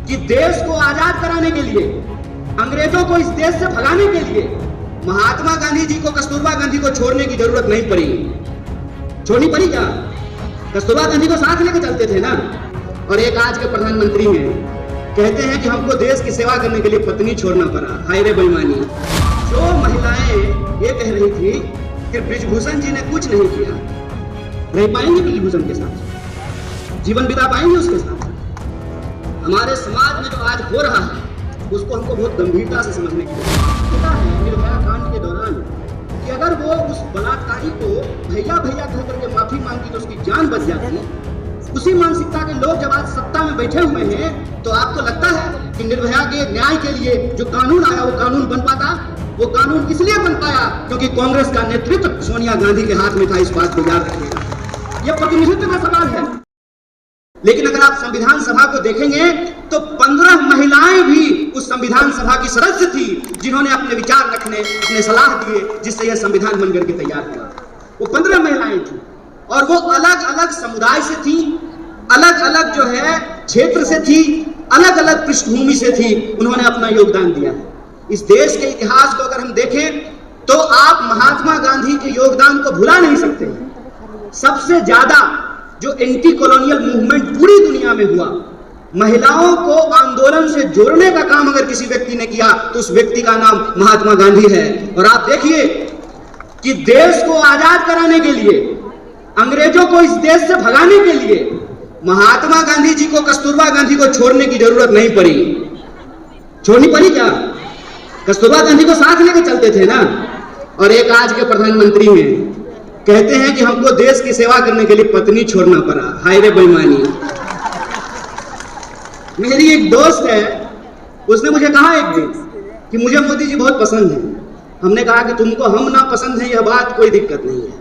कि देश को आजाद कराने के लिए, अंग्रेजों को इस देश से भगाने के लिए महात्मा गांधी जी को कस्तूरबा गांधी को छोड़ने की जरूरत नहीं पड़ी। छोड़नी पड़ी क्या? कस्तूरबा गांधी को साथ लेकर चलते थे ना। और एक आज के प्रधानमंत्री हैं, कहते हैं कि हमको देश की सेवा करने के लिए पत्नी छोड़ना पड़ा। हाय रे बेईमानी। जो महिलाएं ये कह रही थी कि बृजभूषण जी ने कुछ नहीं किया, रह पाएंगे बृजभूषण के साथ, जीवन बिता पाएंगे उसके साथ? हमारे समाज में जो आज हो रहा है उसको हमको बहुत गंभीरता से समझने की जरूरत है। निर्भया कांड के दौरान कि अगर वो उस बलात्कारी को भैया भैया कह करके माफी मांगती तो उसकी जान बच जाती। उसी मानसिकता के लोग जब आज सत्ता में बैठे हुए हैं तो आपको लगता है कि निर्भया के न्याय के लिए जो कानून आया वो कानून बन पाता? वो कानून इसलिए बन पाया क्योंकि कांग्रेस का नेतृत्व सोनिया गांधी के हाथ में था। इस बात को याद रखिएगा। यह प्रतिनिधित्व का सवाल है। लेकिन अगर आप संविधान सभा को देखेंगे तो 15 महिलाएं भी उस संविधान सभा की सदस्य थी जिन्होंने अपने विचार रखने, अपने सलाह दिए, जिससे यह संविधान बनकर के तैयार हुआ। वो 15 महिलाएं थी और वो अलग अलग समुदाय से थी, अलग अलग जो है क्षेत्र से थी, अलग अलग पृष्ठभूमि से थी। उन्होंने अपना योगदान दिया। इस देश के इतिहास को अगर हम देखें तो आप महात्मा गांधी के योगदान को भुला नहीं सकते। सबसे ज्यादा जो एंटी कॉलोनियल मूवमेंट पूरी दुनिया में हुआ, महिलाओं को आंदोलन से जोड़ने का काम अगर किसी व्यक्ति ने किया तो उस व्यक्ति का नाम महात्मा गांधी है। और आप देखिए कि देश को आजाद कराने के लिए, अंग्रेजों को इस देश से भगाने के लिए महात्मा गांधी जी को कस्तूरबा गांधी को छोड़ने की जरूरत नहीं पड़ी। छोड़नी पड़ी क्या? कस्तूरबा गांधी को साथ लेकर चलते थे ना। और एक आज के प्रधानमंत्री हैं, कहते हैं कि हमको देश की सेवा करने के लिए पत्नी छोड़ना पड़ा। हाय रे बेईमानी। मेरी एक दोस्त है, उसने मुझे कहा एक दिन कि मुझे मोदी जी बहुत पसंद है। हमने कहा कि तुमको हम ना पसंद है यह बात कोई दिक्कत नहीं है,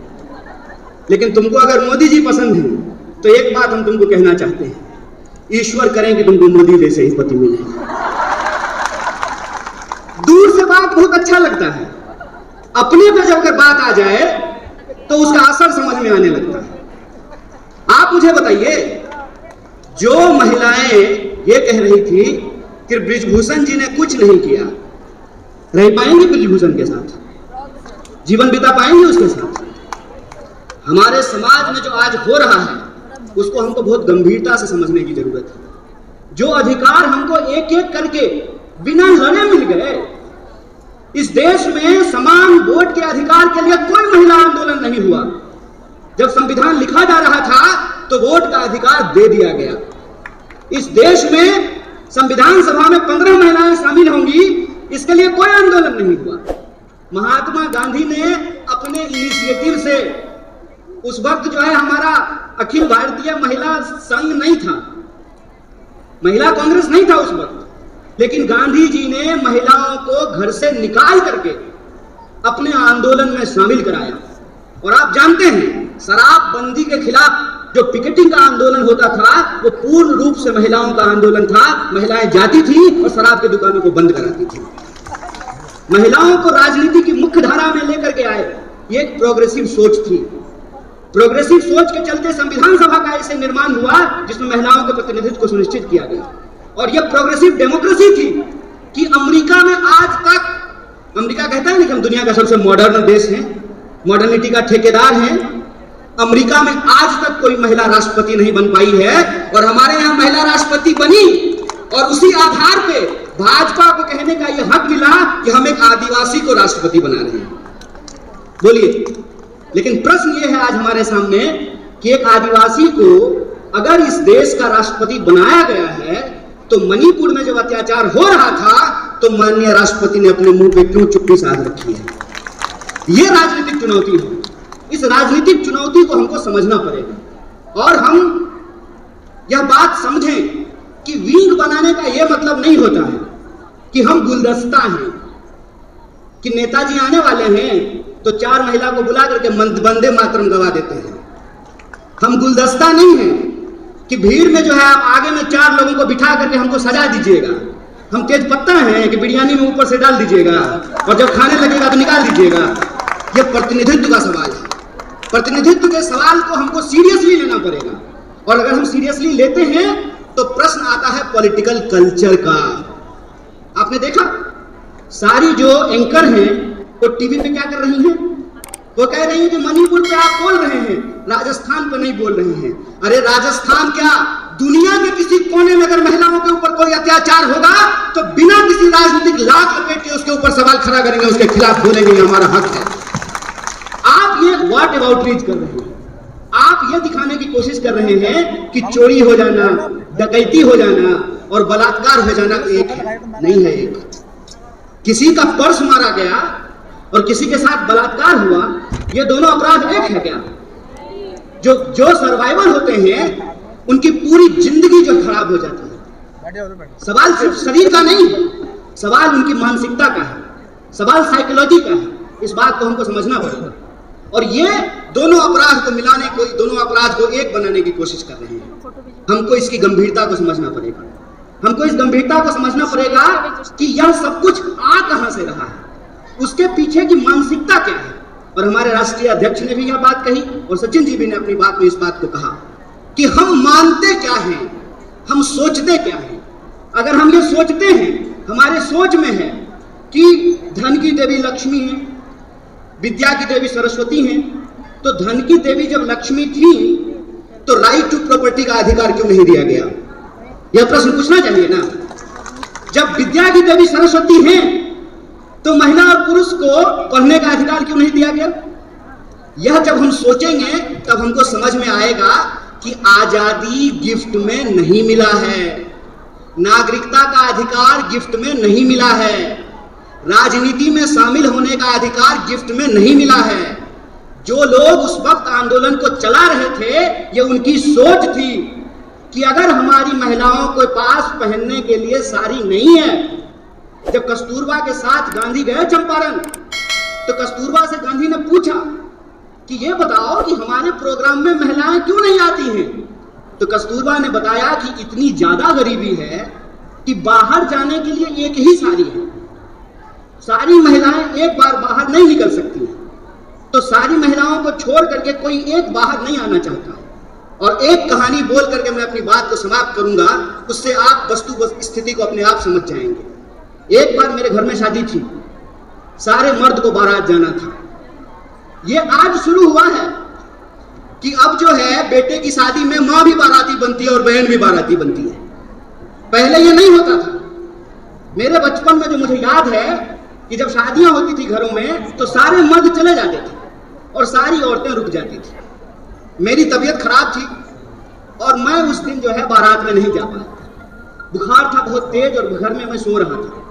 लेकिन तुमको अगर मोदी जी पसंद है तो एक बात हम तुमको कहना चाहते हैं, ईश्वर करें कि तुमको मोदी जैसे ही पति मिले। दूर से बात बहुत अच्छा लगता है, अपने पे जब अगर बात आ जाए तो उसका असर समझ में आने लगता है। आप मुझे बताइए, जो महिलाएं ये कह रही थी कि बृजभूषण जी ने कुछ नहीं किया, रह पाएंगे बृजभूषण के साथ, जीवन बिता पाएंगे उसके साथ? हमारे समाज में जो आज हो रहा है उसको हमको बहुत गंभीरता से समझने की जरूरत है। जो अधिकार हमको एक एक करके बिना लड़े मिल गए, इस देश में समान वोट के अधिकार के लिए कोई महिला आंदोलन नहीं हुआ। जब संविधान लिखा जा रहा था तो वोट का अधिकार दे दिया गया। इस देश में संविधान सभा में 15 महिलाएं शामिल होंगी, इसके लिए कोई आंदोलन नहीं हुआ। महात्मा गांधी ने अपने इनिशिएटिव से, उस वक्त जो है हमारा अखिल भारतीय महिला संघ नहीं था, महिला कांग्रेस नहीं था उस वक्त, लेकिन गांधी जी ने महिलाओं को घर से निकाल करके अपने आंदोलन में शामिल कराया। और आप जानते हैं, शराबबंदी के खिलाफ जो पिकेटिंग का आंदोलन होता था वो पूर्ण रूप से महिलाओं का आंदोलन था। महिलाएं जाती थी और शराब की दुकानों को बंद कराती थी। महिलाओं को राजनीति की मुख्य धारा में लेकर के आए। ये एक प्रोग्रेसिव सोच थी। प्रोग्रेसिव सोच के चलते संविधान सभा का ऐसे निर्माण हुआ जिसमें महिलाओं के प्रतिनिधित्व को सुनिश्चित किया गया। और यह प्रोग्रेसिव डेमोक्रेसी थी कि अमेरिका में आज तक, अमेरिका कहता है ना कि हम दुनिया का सबसे मॉडर्न देश हैं, मॉडर्निटी का ठेकेदार हैं। अमेरिका में आज तक कोई महिला राष्ट्रपति नहीं बन पाई है और हमारे यहाँ महिला राष्ट्रपति बनी। और उसी आधार पे भाजपा को कहने का यह हक मिला कि हम एक आदिवासी को राष्ट्रपति बना रहे हैं। बोलिए, लेकिन प्रश्न यह है आज हमारे सामने कि एक आदिवासी को अगर इस देश का राष्ट्रपति बनाया गया है तो मणिपुर में जब अत्याचार हो रहा था तो माननीय राष्ट्रपति ने अपने मुंह पे क्यों चुप्पी साध रखी है? यह राजनीतिक चुनौती है। इस राजनीतिक चुनौती को हमको समझना पड़ेगा और हम यह बात समझें कि विंग बनाने का यह मतलब नहीं होता है कि हम गुलदस्ता हैं, कि नेताजी आने वाले हैं तो 4 महिला को बुला करके वंदे मातरम गवा देते हैं। हम गुलदस्ता नहीं हैं कि भीड़ में जो है आप आगे में 4 लोगों को बिठा करके हमको सजा दीजिएगा। हम तेज पत्ता हैं कि बिरयानी में ऊपर से डाल दीजिएगा और जब खाने लगेगा तो निकाल दीजिएगा। यह प्रतिनिधित्व का सवाल है। प्रतिनिधित्व के सवाल को हमको सीरियसली लेना पड़ेगा और अगर हम सीरियसली लेते हैं तो प्रश्न आता है पॉलिटिकल कल्चर का। आपने देखा सारी जो एंकर हैं वो टीवी पे क्या कर रही हैं, वो कह रही हैं कि मणिपुर पे आप बोल रहे हैं, राजस्थान पे नहीं बोल रहे हैं। अरे राजस्थान क्या, दुनिया के किसी कोने में अगर महिलाओं के ऊपर कोई अत्याचार होगा तो बिना किसी राजनीतिक लाभ लपेट के उसके ऊपर सवाल खड़ा करेंगे, उसके खिलाफ बोलेंगे, हमारा हक है। आप ये व्हाट अबाउटरीच कर रहे हैं, आप ये दिखाने की कोशिश कर रहे हैं कि चोरी हो जाना, डकैती हो जाना और बलात्कार हो जाना एक है, नहीं है एक। किसी का पर्स मारा गया और किसी के साथ बलात्कार हुआ, ये दोनों अपराध एक है क्या? जो सर्वाइवल होते हैं उनकी पूरी जिंदगी जो खराब हो जाती है। सवाल सिर्फ शरीर का नहीं, सवाल उनकी मानसिकता का है, सवाल साइकोलॉजी का है। इस बात को हमको समझना पड़ेगा। और ये दोनों अपराध को मिलाने को, दोनों अपराध को एक बनाने की कोशिश कर रहे हैं। हमको इसकी गंभीरता को समझना पड़ेगा। हमको इस गंभीरता को समझना पड़ेगा कि यह सब कुछ आ कहां से रहा है, उसके पीछे की मानसिकता क्या है। और हमारे राष्ट्रीय अध्यक्ष ने भी यह बात कही और सचिन जी भी ने अपनी बात में इस बात को कहा कि हम मानते क्या हैं, हम सोचते क्या हैं। अगर हम ये सोचते हैं, हमारे सोच में है कि धन की देवी लक्ष्मी है, विद्या की देवी सरस्वती हैं, तो धन की देवी जब लक्ष्मी थी तो राइट टू प्रॉपर्टी का अधिकार क्यों नहीं दिया गया? यह प्रश्न पूछना चाहिए ना। जब विद्या की देवी सरस्वती हैं तो महिला और पुरुष को पढ़ने का अधिकार क्यों नहीं दिया गया? यह जब हम सोचेंगे तब हमको समझ में आएगा कि आजादी गिफ्ट में नहीं मिला है, नागरिकता का अधिकार गिफ्ट में नहीं मिला है, राजनीति में शामिल होने का अधिकार गिफ्ट में नहीं मिला है। जो लोग उस वक्त आंदोलन को चला रहे थे, ये उनकी सोच थी कि अगर हमारी महिलाओं के पास पहनने के लिए साड़ी नहीं है। जब कस्तूरबा के साथ गांधी गए चंपारण, तो कस्तूरबा से गांधी ने पूछा कि ये बताओ कि हमारे प्रोग्राम में महिलाएं क्यों नहीं आती हैं? तो कस्तूरबा ने बताया कि इतनी ज्यादा गरीबी है कि बाहर जाने के लिए एक ही साड़ी है, सारी महिलाएं एक बार बाहर नहीं निकल सकती, तो सारी महिलाओं को छोड़ करके कोई एक बाहर नहीं आना चाहता। और एक कहानी बोल करके मैं अपनी बात को समाप्त करूंगा, उससे आप वस्तु स्थिति को अपने आप समझ जाएंगे। एक बार मेरे घर में शादी थी, सारे मर्द को बारात जाना था। ये आज शुरू हुआ है कि अब जो है बेटे की शादी में मां भी बाराती बनती है और बहन भी बाराती बनती है। पहले ये नहीं होता था। मेरे बचपन में जो मुझे याद है कि जब शादियां होती थी घरों में तो सारे मर्द चले जाते थे और सारी औरतें रुक जाती थी। मेरी तबीयत खराब थी और मैं उस दिन जो है बारात में नहीं जा पाया। बुखार था बहुत तेज और घर में मैं सो रहा था।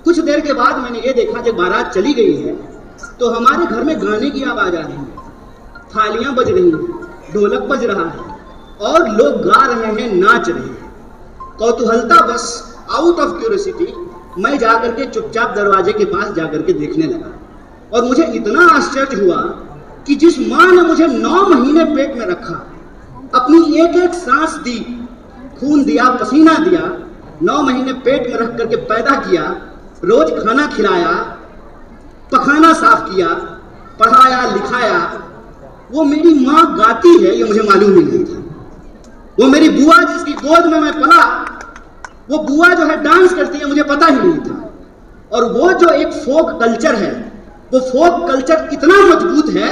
कुछ देर के बाद मैंने ये देखा जब बारात चली गई है तो हमारे घर में गाने की आवाज आ रही है, थालियां बज रही हैं, ढोलक बज रहा है और लोग गा रहे हैं, नाच रहे हैं। कौतूहलता बस, आउट ऑफ क्यूरियोसिटी, मैं जाकर के चुपचाप दरवाजे के पास जाकर के देखने लगा और मुझे इतना आश्चर्य हुआ कि जिस मां ने मुझे 9 महीने पेट में रखा, अपनी एक एक सांस दी, खून दिया, पसीना दिया, 9 महीने पेट में रख करके पैदा किया, रोज खाना खिलाया, पखाना साफ किया, पढ़ाया लिखाया, वो मेरी मां गाती है ये मुझे मालूम ही नहीं था। वो मेरी बुआ जिसकी गोद में मैं पला, वो बुआ जो है डांस करती है मुझे पता ही नहीं था। और वो जो एक फोक कल्चर है, वो फोक कल्चर इतना मजबूत है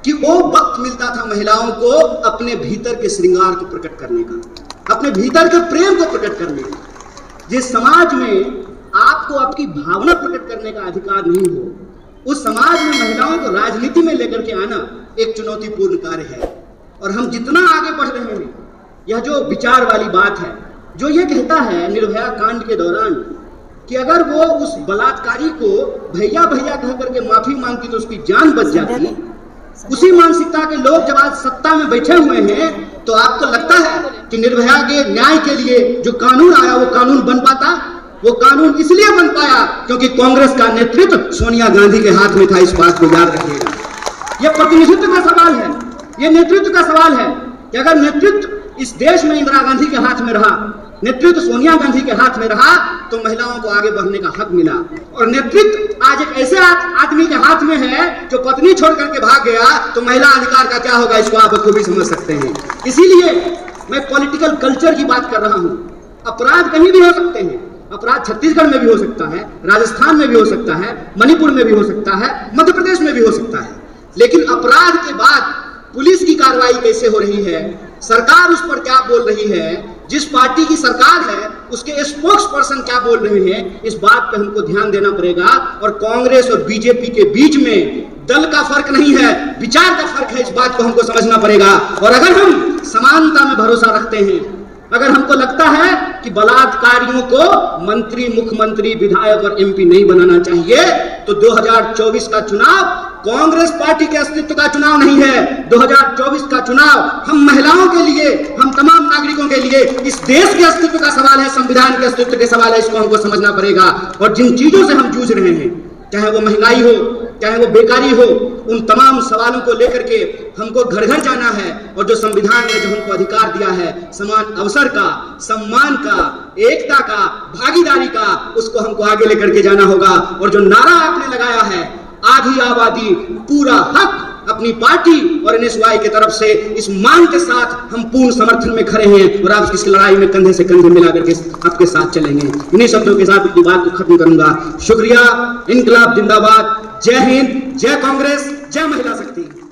कि वो वक्त मिलता था महिलाओं को अपने भीतर के श्रृंगार को प्रकट करने का, अपने भीतर के प्रेम को प्रकट करने का। जिस समाज में आपको आपकी भावना प्रकट करने का अधिकार नहीं हो, उस समाज में महिलाओं को राजनीति में लेकर के आना एक चुनौतीपूर्ण कार्य है। और हम जितना आगे बढ़ रहे हैं, यह जो विचार वाली बात है, जो ये कहता है निर्भया कांड के दौरान कि अगर वो उस बलात्कारी को भैया भैया कह करके माफी मांगती तो उसकी जान बच जाती, उसी मानसिकता के लोग जब आज सत्ता में बैठे हुए हैं तो आपको लगता है कि निर्भया के न्याय के लिए जो कानून आया वो कानून बन पाता? वो कानून इसलिए बन पाया क्योंकि कांग्रेस का नेतृत्व सोनिया गांधी के हाथ में था। इस बात को याद रखिएगा। यह प्रतिनिधित्व का सवाल है, यह नेतृत्व का सवाल है कि अगर नेतृत्व इस देश में इंदिरा गांधी के हाथ में रहा, नेतृत्व सोनिया गांधी के हाथ में रहा, तो महिलाओं को आगे बढ़ने का हक मिला। और नेतृत्व आज एक ऐसे आदमी के हाथ में है जो पत्नी छोड़ करके भाग गया, तो महिला अधिकार का क्या होगा इसको आप खूब समझ सकते हैं। इसीलिए मैं पॉलिटिकल कल्चर की बात कर रहा हूं। अपराध कहीं भी हो सकते हैं, अपराध छत्तीसगढ़ में भी हो सकता है, राजस्थान में भी हो सकता है, मणिपुर में भी हो सकता है, मध्य प्रदेश में भी हो सकता है, लेकिन अपराध के बाद पुलिस की कार्रवाई कैसे हो रही है, सरकार उस पर क्या बोल रही है, जिस पार्टी की सरकार है उसके स्पोक्स पर्सन क्या बोल रहे हैं, इस बात पे हमको ध्यान देना पड़ेगा। और कांग्रेस और बीजेपी के बीच में दल का फर्क नहीं है, विचार का फर्क है, इस बात को हमको समझना पड़ेगा। और अगर हम समानता में भरोसा रखते हैं, अगर हमको लगता है कि बलात्कारियों को मंत्री, मुख्यमंत्री, विधायक और एमपी नहीं बनाना चाहिए, तो 2024 का चुनाव कांग्रेस पार्टी के अस्तित्व का चुनाव नहीं है। 2024 का चुनाव हम महिलाओं के लिए, हम तमाम नागरिकों के लिए, इस देश के अस्तित्व का सवाल है, संविधान के अस्तित्व के सवाल है, इसको हमको समझना पड़ेगा। और जिन चीजों से हम जूझ रहे हैं, चाहे वो महंगाई हो, चाहे वो बेकारी हो, उन तमाम सवालों को लेकर के हमको घर घर जाना है। और जो संविधान ने जो हमको अधिकार दिया है समान अवसर का, सम्मान का, एकता का, भागीदारी का, उसको हमको आगे लेकर के जाना होगा। और जो नारा आपने लगाया है, आधी आबादी पूरा हक, अपनी पार्टी और एनएसवाई की तरफ से इस मांग के साथ हम पूर्ण समर्थन में खड़े हैं और आप इस लड़ाई में कंधे से कंधे मिलाकर के आपके साथ चलेंगे। इन्हीं शब्दों के साथ अपनी बात को खत्म करूंगा। शुक्रिया। इनकलाब जिंदाबाद। जय हिंद, जय कांग्रेस, जय महिला शक्ति।